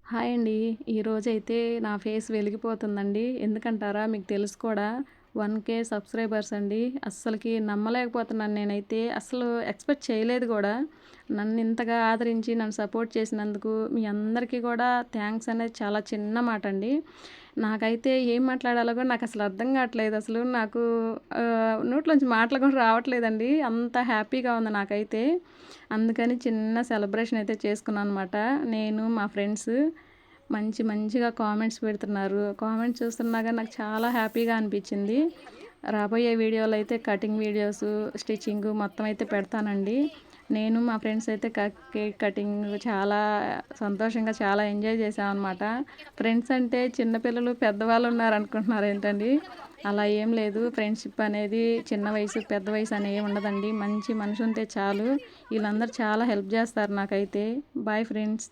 Hi అండి. ఈరోజైతే నా ఫేస్ వెలిగిపోతుందండి. ఎందుకంటారా? మీకు తెలుసు కూడా 1,000 సబ్స్క్రైబర్స్ అండి. అస్సలకి నమ్మలేకపోతున్నాను నేనైతే. అస్సలు ఎక్స్‌పెక్ట్ చేయలేదు గూడా. నన్ను ఇంతగా ఆదరించి, నన్ను సపోర్ట్ చేసినందుకు మీ అందరికీ కూడా థాంక్స్ అనేది చాలా చిన్న మాటండి. నాకైతే ఏం మాట్లాడాలో కూడా నాకసలు అర్థం కావట్లేదు. అసలు నాకు నోట్లోంచి మాటలు కూడా రావట్లేదండి. అంత హ్యాపీగా ఉంది నాకైతే. అందుకని చిన్న సెలబ్రేషన్ అయితే చేసుకున్నాననమాట. నేను, మా ఫ్రెండ్స్ మంచిగా కామెంట్స్ పెడుతున్నారు. కామెంట్స్ చూస్తున్నా గాని నాకు చాలా హ్యాపీగా అనిపిచ్చింది. రాబోయే వీడియోలో అయితే కటింగ్ వీడియోసు, స్టిచ్చింగు మొత్తం అయితే పెడతానండి. నేను మా ఫ్రెండ్స్ అయితే కేక్ కటింగ్ చాలా సంతోషంగా చాలా ఎంజాయ్ చేశామనమాట. ఫ్రెండ్స్ అంటే చిన్న పిల్లలు, పెద్దవాళ్ళు ఉన్నారనుకుంటున్నారేంటండి? అలా ఏం లేదు. ఫ్రెండ్‌షిప్ అనేది చిన్న వయసు, పెద్ద వయసు అని ఏమి ఉండదండి. మంచి మనిషి ఉంటే చాలు. వీళ్ళందరూ చాలా హెల్ప్ చేస్తారు నాకైతే. Bye friends.